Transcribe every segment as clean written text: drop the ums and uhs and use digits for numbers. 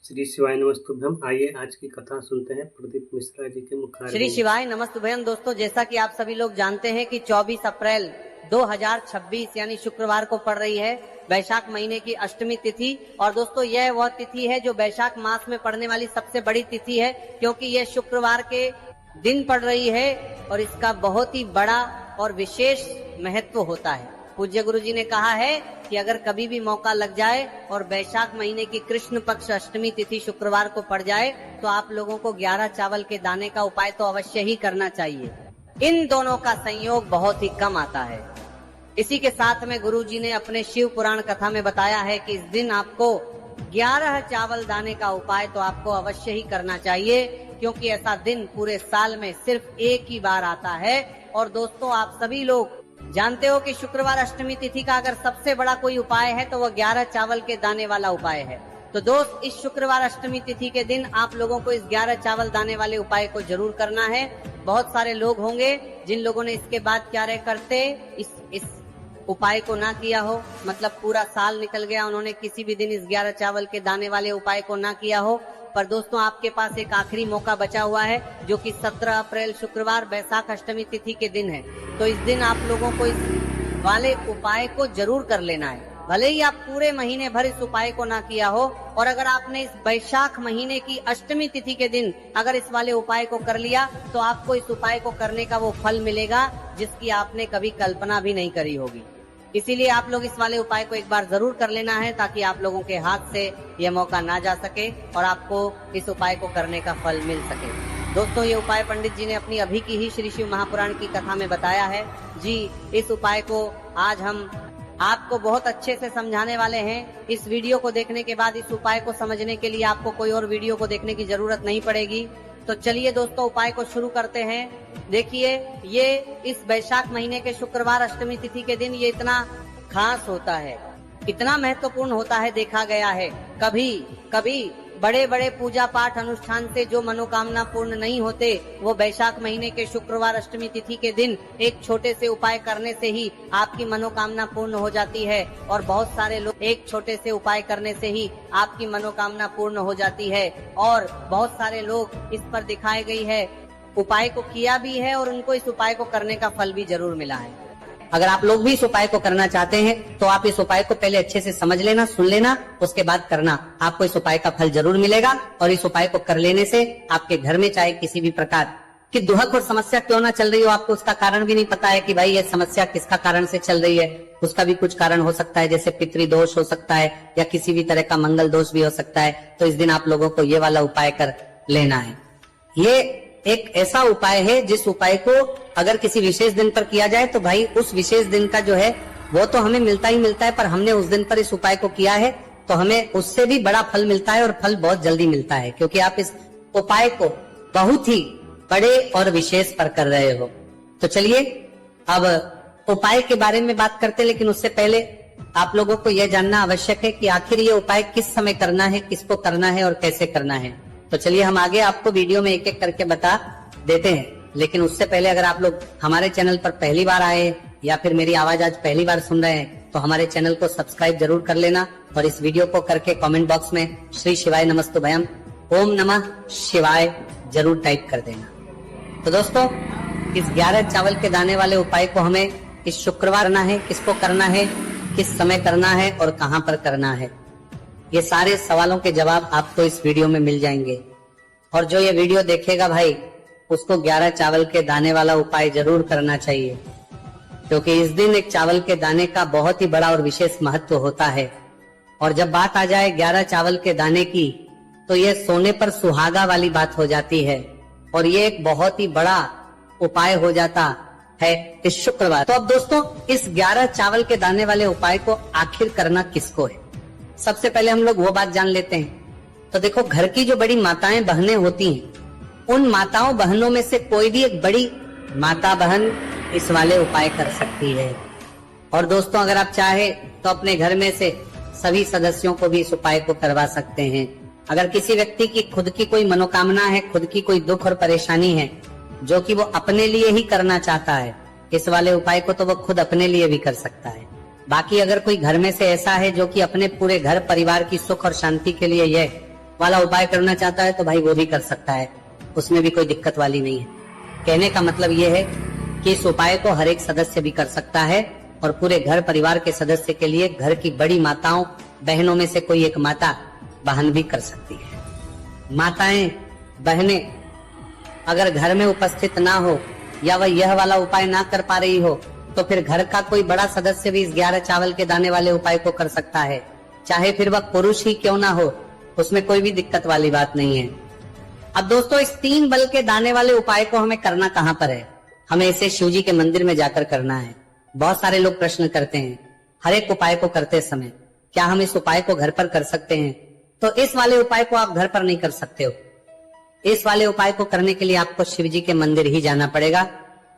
श्री शिवाय नमस्तुभ्यम। आइए आज की कथा सुनते हैं प्रदीप मिश्रा जी के मुखार। श्री शिवाय नमस्तुभ्यम। दोस्तों, जैसा कि आप सभी लोग जानते हैं कि 24 अप्रैल 2026 यानी शुक्रवार को पड़ रही है वैशाख महीने की अष्टमी तिथि। और दोस्तों, यह वह तिथि है जो वैशाख मास में पड़ने वाली सबसे बड़ी तिथि है, क्योंकि यह शुक्रवार के दिन पड़ रही है और इसका बहुत ही बड़ा और विशेष महत्व होता है। पूज्य गुरु जी ने कहा है कि अगर कभी भी मौका लग जाए और वैशाख महीने की कृष्ण पक्ष अष्टमी तिथि शुक्रवार को पड़ जाए तो आप लोगों को 11 चावल के दाने का उपाय तो अवश्य ही करना चाहिए। इन दोनों का संयोग बहुत ही कम आता है। इसी के साथ में गुरु जी ने अपने शिव पुराण कथा में बताया है कि इस दिन आपको 11 चावल दाने का उपाय तो आपको अवश्य ही करना चाहिए, क्योंकि ऐसा दिन पूरे साल में सिर्फ एक ही बार आता है। और दोस्तों, आप सभी लोग जानते हो कि शुक्रवार अष्टमी तिथि का अगर सबसे बड़ा कोई उपाय है तो वह 11 चावल के दाने वाला उपाय है। तो दोस्त, इस शुक्रवार अष्टमी तिथि के दिन आप लोगों को इस 11 चावल दाने वाले उपाय को जरूर करना है। बहुत सारे लोग होंगे जिन लोगों ने इसके बाद क्या करते इस उपाय को ना किया हो, मतलब पूरा साल निकल गया, उन्होंने किसी भी दिन इस 11 चावल के दाने वाले उपाय को ना किया हो। पर दोस्तों, आपके पास एक आखिरी मौका बचा हुआ है, जो कि 17 अप्रैल शुक्रवार वैशाख अष्टमी तिथि के दिन है। तो इस दिन आप लोगों को इस वाले उपाय को जरूर कर लेना है। भले ही आप पूरे महीने भर इस उपाय को ना किया हो, और अगर आपने इस वैशाख महीने की अष्टमी तिथि के दिन अगर इस वाले उपाय को कर लिया तो आपको इस उपाय को करने का वो फल मिलेगा जिसकी आपने कभी कल्पना भी नहीं करी होगी। इसीलिए आप लोग इस वाले उपाय को एक बार जरूर कर लेना है, ताकि आप लोगों के हाथ से यह मौका ना जा सके और आपको इस उपाय को करने का फल मिल सके। दोस्तों, ये उपाय पंडित जी ने अपनी अभी की ही श्री शिव महापुराण की कथा में बताया है जी। इस उपाय को आज हम आपको बहुत अच्छे से समझाने वाले हैं। इस वीडियो को देखने के बाद इस उपाय को समझने के लिए आपको कोई और वीडियो को देखने की जरूरत नहीं पड़ेगी। तो चलिए दोस्तों, उपाय को शुरू करते हैं। देखिए, ये इस वैशाख महीने के शुक्रवार अष्टमी तिथि के दिन ये इतना खास होता है, इतना महत्वपूर्ण होता है, देखा गया है कभी कभी बड़े बड़े पूजा पाठ अनुष्ठान से जो मनोकामना पूर्ण नहीं होते, वो वैशाख महीने के शुक्रवार अष्टमी तिथि के दिन एक छोटे से उपाय करने से ही आपकी मनोकामना पूर्ण हो जाती है। और बहुत सारे लोग एक छोटे से उपाय करने से ही आपकी मनोकामना पूर्ण हो जाती है। और बहुत सारे लोग इस पर दिखाई गई है उपाय को किया भी है और उनको इस उपाय को करने का फल भी जरूर मिला है। अगर आप लोग भी इस उपाय को करना चाहते हैं तो आप इस उपाय को पहले अच्छे से समझ लेना, सुन लेना, उसके बाद करना। आपको इस उपाय का फल जरूर मिलेगा। और इस उपाय को कर लेने से आपके घर में चाहे किसी भी प्रकार की दुहक और समस्या क्यों ना चल रही हो, आपको उसका कारण भी नहीं पता है कि भाई ये समस्या किसका कारण से चल रही है, उसका भी कुछ कारण हो सकता है, जैसे पितृदोष हो सकता है या किसी भी तरह का मंगल दोष भी हो सकता है। तो इस दिन आप लोगों को ये वाला उपाय कर लेना है। ये एक ऐसा उपाय है जिस उपाय को अगर किसी विशेष दिन पर किया जाए तो भाई उस विशेष दिन का जो है वो तो हमें मिलता ही मिलता है, पर हमने उस दिन पर इस उपाय को किया है तो हमें उससे भी बड़ा फल मिलता है, और फल बहुत जल्दी मिलता है, क्योंकि आप इस उपाय को बहुत ही बड़े और विशेष पर कर रहे हो। तो चलिए अब उपाय के बारे में बात करते, लेकिन उससे पहले आप लोगों को यह जानना आवश्यक है कि आखिर ये उपाय किस समय करना है, किसको करना है और कैसे करना है। तो चलिए हम आगे आपको वीडियो में एक एक करके बता देते हैं। लेकिन उससे पहले अगर आप लोग हमारे चैनल पर पहली बार आए या फिर मेरी आवाज आज पहली बार सुन रहे हैं तो हमारे चैनल को सब्सक्राइब जरूर कर लेना, और इस वीडियो को करके कमेंट बॉक्स में श्री शिवाय नमस्तुभयम ओम नमः शिवाय जरूर टाइप कर देना। तो दोस्तों, इस 11 चावल के दाने वाले उपाय को हमें इस शुक्रवार करना है, किसको करना है, किस समय करना है और कहाँ पर करना है, ये सारे सवालों के जवाब आपको इस वीडियो में मिल जाएंगे। और जो ये वीडियो देखेगा भाई, उसको 11 चावल के दाने वाला उपाय जरूर करना चाहिए, क्योंकि इस दिन एक चावल के दाने का बहुत ही बड़ा और विशेष महत्व होता है। और जब बात आ जाए 11 चावल के दाने की, तो ये सोने पर सुहागा वाली बात हो जाती है, और ये एक बहुत ही बड़ा उपाय हो जाता है इस शुक्रवार। तो अब दोस्तों, इस 11 चावल के दाने वाले उपाय को आखिर करना किसको है, सबसे पहले हम लोग वो बात जान लेते हैं। तो देखो, घर की जो बड़ी माताएं बहनें होती हैं, उन माताओं बहनों में से कोई भी एक बड़ी माता बहन इस वाले उपाय कर सकती है। और दोस्तों, अगर आप चाहे तो अपने घर में से सभी सदस्यों को भी इस उपाय को करवा सकते हैं। अगर किसी व्यक्ति की खुद की कोई मनोकामना है, खुद की कोई दुख और परेशानी है जो कि वो अपने लिए ही करना चाहता है, इस वाले उपाय को तो वो खुद अपने लिए भी कर सकता है। बाकी अगर कोई घर में से ऐसा है जो कि अपने पूरे घर परिवार की सुख और शांति के लिए यह वाला उपाय करना चाहता है तो भाई वो भी कर सकता है, उसमें भी कोई दिक्कत वाली नहीं है। कहने का मतलब ये है कि इस उपाय को हर एक सदस्य भी कर सकता है और पूरे घर परिवार के सदस्य के लिए घर की बड़ी माताओं बहनों में से कोई एक माता बहन भी कर सकती है। माताएं बहनें अगर घर में उपस्थित ना हो या वह यह वाला उपाय ना कर पा रही हो तो फिर घर का कोई बड़ा सदस्य भी इस 11 चावल के दाने वाले उपाय को कर सकता है, चाहे फिर वह पुरुष ही क्यों ना हो, उसमें कोई भी दिक्कत वाली बात नहीं है। अब दोस्तों इस 3 बल के दाने वाले उपाय को हमें करना कहाँ पर है? हमें इसे शिव जी के मंदिर में जाकर करना है। बहुत सारे लोग प्रश्न करते हैं हर एक उपाय को करते समय क्या हम इस उपाय को घर पर कर सकते हैं? तो इस वाले उपाय को आप घर पर नहीं कर सकते हो। इस वाले उपाय को करने के लिए आपको शिव जी के मंदिर ही जाना पड़ेगा।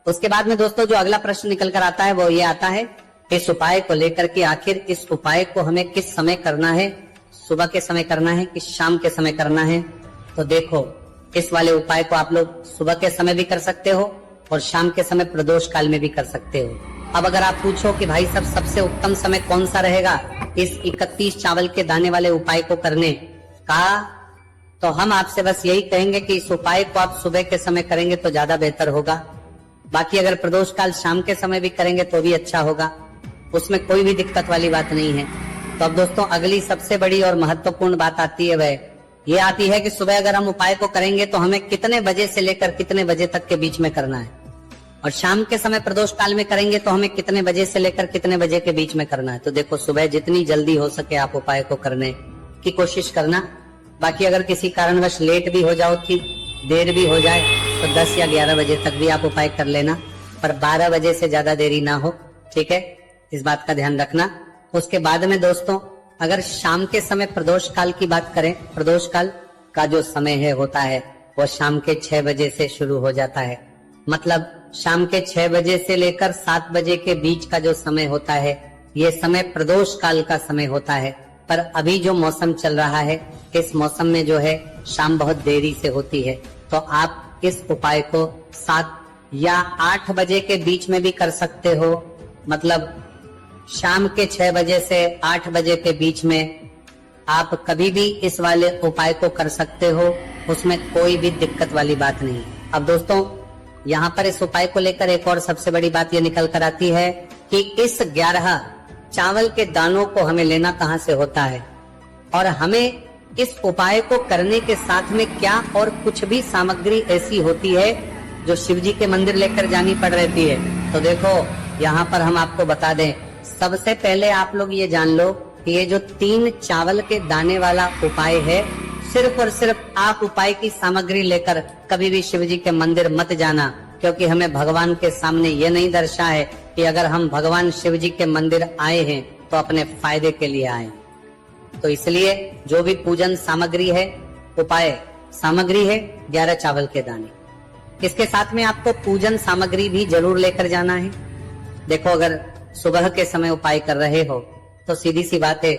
उसके बाद में दोस्तों जो अगला प्रश्न निकल कर आता है वो ये आता है, इस उपाय को लेकर के आखिर इस उपाय को हमें किस समय करना है? सुबह के समय करना है कि शाम के समय करना है? तो देखो इस वाले उपाय को आप लोग सुबह के समय भी कर सकते हो और शाम के समय प्रदोष काल में भी कर सकते हो। अब अगर आप पूछो कि भाई सब सबसे उत्तम समय कौन सा रहेगा इस 31 चावल के दाने वाले उपाय को करने का, तो हम आपसे बस यही कहेंगे कि इस उपाय को आप सुबह के समय करेंगे तो ज्यादा बेहतर होगा। बाकी अगर प्रदोष काल शाम के समय भी करेंगे तो भी अच्छा होगा, उसमें कोई भी दिक्कत वाली बात नहीं है। तो अब दोस्तों अगली सबसे बड़ी और महत्वपूर्ण बात आती है, वह ये आती है कि सुबह अगर हम उपाय को करेंगे तो हमें कितने बजे से लेकर कितने बजे तक के बीच में करना है, और शाम के समय प्रदोष काल में करेंगे तो हमें कितने बजे से लेकर कितने बजे के बीच में करना है। तो देखो सुबह जितनी जल्दी हो सके आप उपाय को करने की कोशिश करना। बाकी अगर किसी कारणवश लेट भी हो जाओ कि देर भी हो जाए तो 10 या 11 बजे तक भी आप उपाय कर लेना, पर 12 बजे से ज्यादा देरी ना हो, ठीक है, इस बात का ध्यान रखना। उसके बाद में दोस्तों अगर शाम के समय प्रदोष काल की बात करें, प्रदोष काल का जो समय है होता है वो शाम के 6 बजे से शुरू हो जाता है। मतलब शाम के 6 बजे से लेकर 7 बजे के बीच का जो समय होता है ये समय प्रदोष काल का समय होता है। पर अभी जो मौसम चल रहा है इस मौसम में जो है शाम बहुत देरी से होती है, तो आप इस उपाय को 7 या 8 बजे के बीच में भी कर सकते हो। मतलब शाम के 6 बजे से 8 बजे के बीच में आप कभी भी इस वाले उपाय को कर सकते हो, उसमें कोई भी दिक्कत वाली बात नहीं। अब दोस्तों यहाँ पर इस उपाय को लेकर एक और सबसे बड़ी बात ये निकल कर आती है कि इस 11 चावल के दानों को हमें लेना कहाँ से होता है, और हमें इस उपाय को करने के साथ में क्या और कुछ भी सामग्री ऐसी होती है जो शिव जी के मंदिर लेकर जानी पड़ रहती है। तो देखो यहाँ पर हम आपको बता दें, सबसे पहले आप लोग ये जान लो कि ये जो 3 चावल के दाने वाला उपाय है, सिर्फ और सिर्फ आप उपाय की सामग्री लेकर कभी भी शिव जी के मंदिर मत जाना, क्योंकि हमें भगवान के सामने ये नहीं दर्शा है कि अगर हम भगवान शिव जी के मंदिर आए हैं तो अपने फायदे के लिए आए। तो इसलिए जो भी पूजन सामग्री है, उपाय सामग्री है 11 चावल के दाने, इसके साथ में आपको पूजन सामग्री भी जरूर लेकर जाना है। देखो अगर सुबह के समय उपाय कर रहे हो तो सीधी सी बात है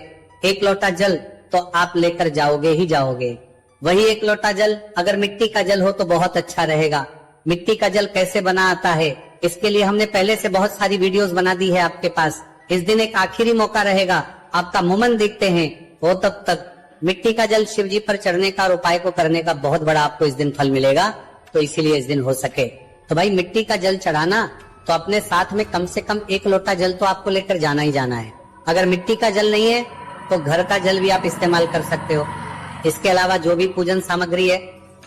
1 लोटा जल तो आप लेकर जाओगे ही जाओगे। वही 1 लोटा जल अगर मिट्टी का जल हो तो बहुत अच्छा रहेगा। मिट्टी का जल कैसे बना आता है इसके लिए हमने पहले से बहुत सारी वीडियोस बना दी है आपके पास। इस दिन एक आखिरी मौका रहेगा, आपका मुमन देखते हैं, वो तब तक मिट्टी का जल शिव जी पर चढ़ने का और उपाय को करने का बहुत बड़ा आपको इस दिन फल मिलेगा। तो इसीलिए इस दिन हो सके तो भाई मिट्टी का जल चढ़ाना, तो अपने साथ में कम से कम 1 लोटा जल तो आपको लेकर जाना ही जाना है। अगर मिट्टी का जल नहीं है तो घर का जल भी आप इस्तेमाल कर सकते हो। इसके अलावा जो भी पूजन सामग्री है,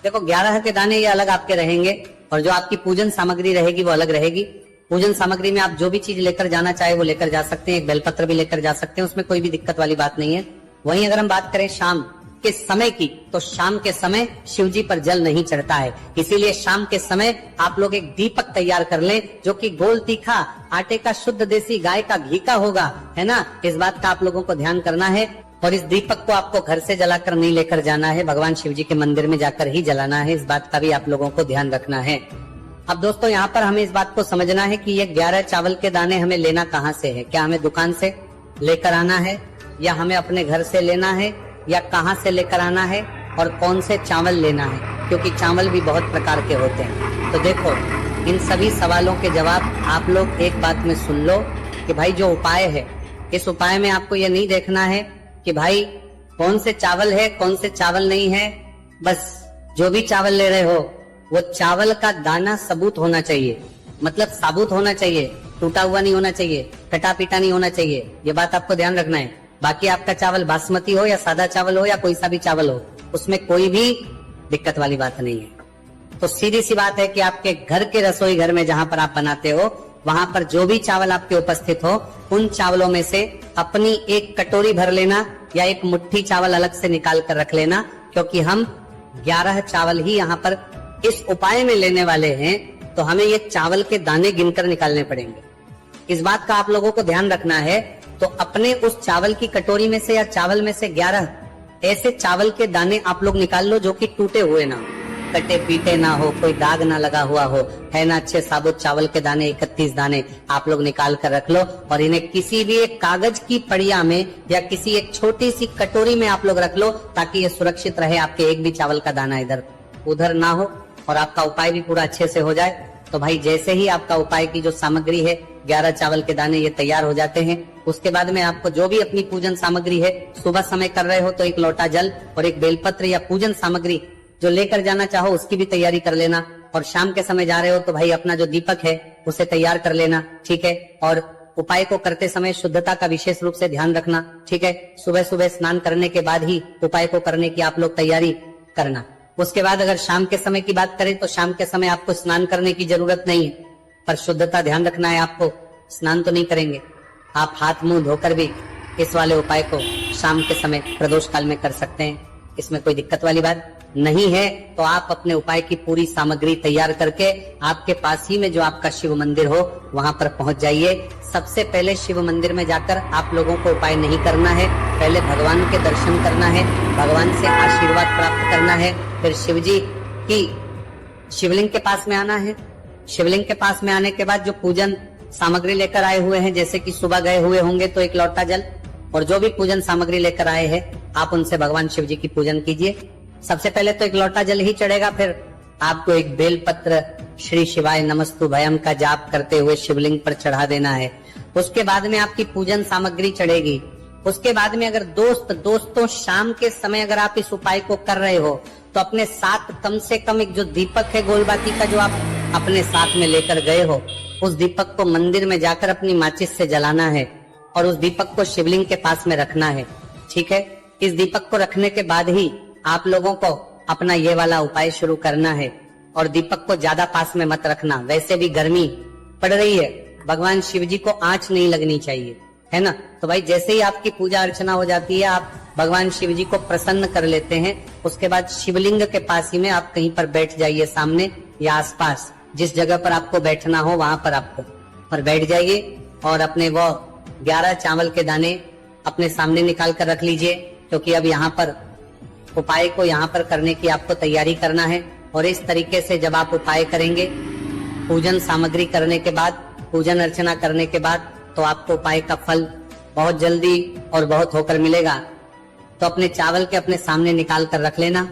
देखो 11 के दाने ये अलग आपके रहेंगे और जो आपकी पूजन सामग्री रहेगी वो अलग रहेगी। पूजन सामग्री में आप जो भी चीज लेकर जाना चाहे वो लेकर जा सकते हैं, एक बेलपत्र भी लेकर जा सकते हैं, उसमें कोई भी दिक्कत वाली बात नहीं है। वहीं अगर हम बात करें शाम के समय की, तो शाम के समय शिव जी पर जल नहीं चढ़ता है, इसीलिए शाम के समय आप लोग एक दीपक तैयार कर लें जो कि गोल तीखा आटे का शुद्ध देसी गाय का घी का होगा, है ना। इस बात का आप लोगों को ध्यान करना है और इस दीपक को आपको घर से जलाकर नहीं लेकर जाना है, भगवान शिव जी के मंदिर में जाकर ही जलाना है। इस बात का भी आप लोगों को ध्यान रखना है। अब दोस्तों यहाँ पर हमें इस बात को समझना है कि ये 11 चावल के दाने हमें लेना कहाँ से है। क्या हमें दुकान से लेकर आना है या हमें अपने घर से लेना है या कहाँ से लेकर आना है और कौन से चावल लेना है, क्योंकि चावल भी बहुत प्रकार के होते हैं। तो देखो इन सभी सवालों के जवाब आप लोग एक बात में सुन लो कि भाई जो उपाय है, इस उपाय में आपको ये नहीं देखना है कि भाई कौन से चावल है कौन से चावल नहीं है, बस जो भी चावल ले रहे हो वो चावल का दाना सबूत होना चाहिए, मतलब साबुत होना चाहिए, टूटा हुआ नहीं होना चाहिए, कटा पीटा नहीं होना चाहिए। ये बात आपको ध्यान रखना है। बाकी आपका चावल बासमती हो या सादा चावल हो या कोई सा भी चावल हो, उसमें कोई भी दिक्कत वाली बात नहीं है। तो सीधी सी बात है कि आपके घर के रसोई घर में जहां पर आप बनाते हो वहां पर जो भी चावल आपके उपस्थित हो उन चावलों में से अपनी एक कटोरी भर लेना या एक मुट्ठी चावल अलग से निकाल कर रख लेना, क्योंकि हम 11 चावल ही यहाँ पर इस उपाय में लेने वाले हैं, तो हमें ये चावल के दाने गिनकर निकालने पड़ेंगे। इस बात का आप लोगों को ध्यान रखना है। तो अपने उस चावल की कटोरी में से या चावल में से 11 ऐसे चावल के दाने आप लोग निकाल लो जो कि टूटे हुए ना हो, कटे पीटे ना हो, कोई दाग ना लगा हुआ हो, है ना। अच्छे साबुत चावल के दाने 31 दाने आप लोग निकाल कर रख लो और इन्हें किसी भी एक कागज की पड़िया में या किसी एक छोटी सी कटोरी में आप लोग रख लो, ताकि ये सुरक्षित रहे, आपके एक भी चावल का दाना इधर उधर ना हो और आपका उपाय भी पूरा अच्छे से हो जाए। तो भाई जैसे ही आपका उपाय की जो सामग्री है 11 चावल के दाने ये तैयार हो जाते हैं, उसके बाद में आपको जो भी अपनी पूजन सामग्री है, सुबह समय कर रहे हो तो एक लोटा जल और एक बेलपत्र या पूजन सामग्री जो लेकर जाना चाहो उसकी भी तैयारी कर लेना। और शाम के समय जा रहे हो तो भाई अपना जो दीपक है उसे तैयार कर लेना, ठीक है। और उपाय को करते समय शुद्धता का विशेष रूप से ध्यान रखना, ठीक है। सुबह सुबह स्नान करने के बाद ही उपाय को करने की आप लोग तैयारी करना। उसके बाद अगर शाम के समय की बात करें तो शाम के समय आपको स्नान करने की जरूरत नहीं है, पर शुद्धता ध्यान रखना है आपको। स्नान तो नहीं करेंगे, आप हाथ मुंह धोकर भी इस वाले उपाय को शाम के समय प्रदोष काल में कर सकते हैं, इसमें कोई दिक्कत वाली बात नहीं है। तो आप अपने उपाय की पूरी सामग्री तैयार करके आपके पास ही में जो आपका शिव मंदिर हो वहां पर पहुंच जाइए। सबसे पहले शिव मंदिर में जाकर आप लोगों को उपाय नहीं करना है, पहले भगवान के दर्शन करना है, भगवान से आशीर्वाद प्राप्त करना है, फिर शिव जी की शिवलिंग के पास में आना है। शिवलिंग के पास में आने के बाद जो पूजन सामग्री लेकर आए हुए हैं, जैसे कि सुबह गए हुए होंगे तो एक लोटा जल और जो भी पूजन सामग्री लेकर आए हैं आप उनसे भगवान शिव जी की पूजन कीजिए। सबसे पहले तो एक लोटा जल ही चढ़ेगा, फिर आपको एक बेलपत्र श्री शिवाय नमस्तु भयम का जाप करते हुए शिवलिंग पर चढ़ा देना है। उसके बाद में आपकी पूजन सामग्री चढ़ेगी। उसके बाद में अगर दोस्तों शाम के समय अगर आप इस उपाय को कर रहे हो तो अपने साथ कम से कम एक जो दीपक है गोलबाती का जो आप अपने साथ में लेकर गए हो, उस दीपक को मंदिर में जाकर अपनी माचिस से जलाना है और उस दीपक को शिवलिंग के पास में रखना है, ठीक है। इस दीपक को रखने के बाद ही आप लोगों को अपना ये वाला उपाय शुरू करना है। और दीपक को ज्यादा पास में मत रखना, वैसे भी गर्मी पड़ रही है, भगवान शिव जी को आंच नहीं लगनी चाहिए, है ना। तो भाई जैसे ही आपकी पूजा अर्चना हो जाती है, आप भगवान शिव जी को प्रसन्न कर लेते हैं, उसके बाद शिवलिंग के पास ही में आप कहीं पर बैठ जाइए, सामने या आसपास जिस जगह पर आपको बैठना हो वहां पर आपको पर बैठ जाइए और अपने वो 11 चावल के दाने अपने सामने निकाल कर रख लीजिए, क्योंकि अब यहाँ पर उपाय को यहाँ पर करने की आपको तैयारी करना है। और इस तरीके से जब आप उपाय करेंगे, पूजन सामग्री करने के बाद, पूजन अर्चना करने के बाद, तो आपको उपाय का फल बहुत जल्दी और बहुत होकर मिलेगा। तो अपने चावल के अपने सामने निकाल कर रख लेना।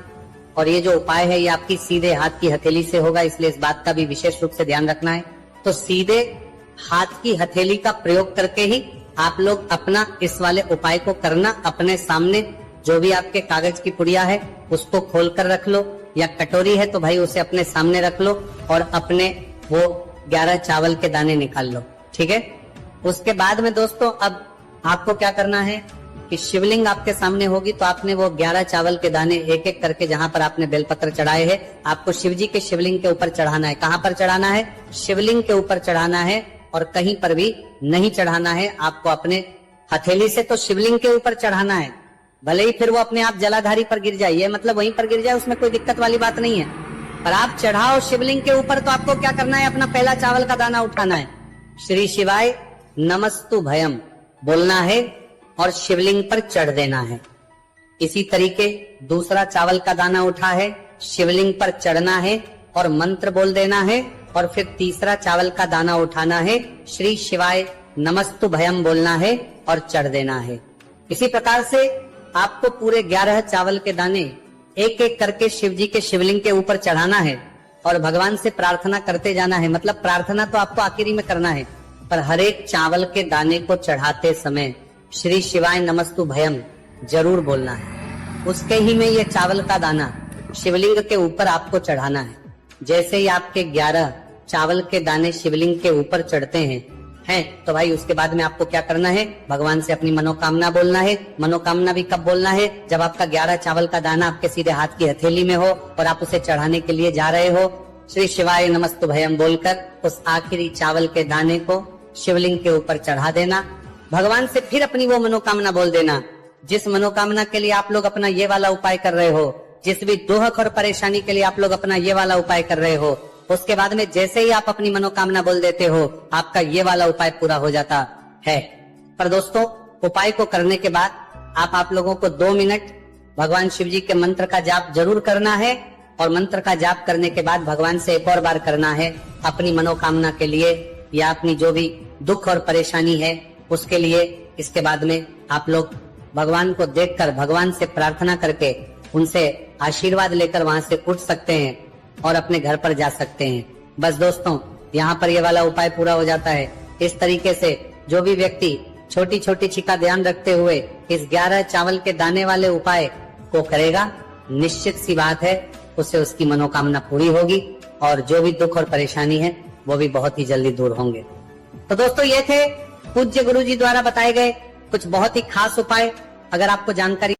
और ये जो उपाय है ये आपकी सीधे हाथ की हथेली से होगा, इसलिए इस बात का भी विशेष रूप से ध्यान रखना है। तो सीधे हाथ की हथेली का प्रयोग करके ही आप लोग अपना इस वाले उपाय को करना। अपने सामने जो भी आपके कागज की पुड़िया है उसको खोल कर रख लो, या कटोरी है तो भाई उसे अपने सामने रख लो और अपने वो 11 चावल के दाने निकाल लो, ठीक है। उसके बाद में दोस्तों अब आपको क्या करना है कि शिवलिंग आपके सामने होगी, तो आपने वो 11 चावल के दाने एक एक करके जहां पर आपने बेलपत्र चढ़ाए हैं आपको शिव जी के शिवलिंग के ऊपर चढ़ाना है। कहां पर चढ़ाना है? शिवलिंग के ऊपर चढ़ाना है और कहीं पर भी नहीं चढ़ाना है। आपको अपने हथेली से तो शिवलिंग के ऊपर चढ़ाना है, भले ही फिर वो अपने आप जलाधारी पर गिर जाए, मतलब वहीं पर गिर जाए, उसमें कोई दिक्कत वाली बात नहीं है। पर आप चढ़ाओ शिवलिंग के ऊपर तो आपको क्या करना है? अपना पहला चावल का दाना उठाना है, श्री शिवाय नमस्तु भयम बोलना है और शिवलिंग पर चढ़ देना है। इसी तरीके दूसरा चावल का दाना उठा है, शिवलिंग पर चढ़ना है और मंत्र बोल देना है। और फिर तीसरा चावल का दाना उठाना है, श्री शिवाय नमस्तु भयम बोलना है और चढ़ देना है। इसी प्रकार से आपको पूरे 11 चावल के दाने एक एक करके शिव जी के शिवलिंग के ऊपर चढ़ाना है और भगवान से प्रार्थना करते जाना है। मतलब प्रार्थना तो आपको आखिरी में करना है, पर हर एक चावल के दाने को चढ़ाते समय श्री शिवाय नमस्तु भयम जरूर बोलना है। उसके ही में ये चावल का दाना शिवलिंग के ऊपर आपको चढ़ाना है। जैसे ही आपके 11 चावल के दाने शिवलिंग के ऊपर चढ़ते हैं तो भाई उसके बाद में आपको क्या करना है, भगवान से अपनी मनोकामना बोलना है। मनोकामना भी कब बोलना है, जब आपका 11 चावल का दाना आपके सीधे हाथ की हथेली में हो और आप उसे चढ़ाने के लिए जा रहे हो। श्री शिवाय नमस्तुभयम बोलकर उस आखिरी चावल के दाने को शिवलिंग के ऊपर चढ़ा देना। भगवान से फिर अपनी वो मनोकामना बोल देना जिस मनोकामना के लिए आप लोग अपना ये वाला उपाय कर रहे हो, जिस भी दुख और परेशानी के लिए आप लोग अपना ये वाला उपाय कर रहे हो। उसके बाद में जैसे ही आप अपनी मनोकामना बोल देते हो, आपका ये वाला उपाय पूरा हो जाता है। पर दोस्तों, उपाय को करने के बाद आप लोगों को 2 मिनट भगवान शिव जी के मंत्र का जाप जरूर करना है। और मंत्र का जाप करने के बाद भगवान से एक और बार करना है अपनी मनोकामना के लिए या अपनी जो भी दुख और परेशानी है उसके लिए। इसके बाद में आप लोग भगवान को देखकर, भगवान से प्रार्थना करके, उनसे आशीर्वाद लेकर वहां से उठ सकते हैं और अपने घर पर जा सकते हैं। बस दोस्तों, यहाँ पर ये वाला उपाय पूरा हो जाता है। इस तरीके से जो भी व्यक्ति छोटी छोटी चीज का ध्यान रखते हुए इस 11 चावल के दाने वाले उपाय को करेगा, निश्चित सी बात है उससे उसकी मनोकामना पूरी होगी और जो भी दुख और परेशानी है वो भी बहुत ही जल्दी दूर होंगे। तो दोस्तों, ये थे पूज्य गुरु जी द्वारा बताए गए कुछ बहुत ही खास उपाय। अगर आपको जानकारी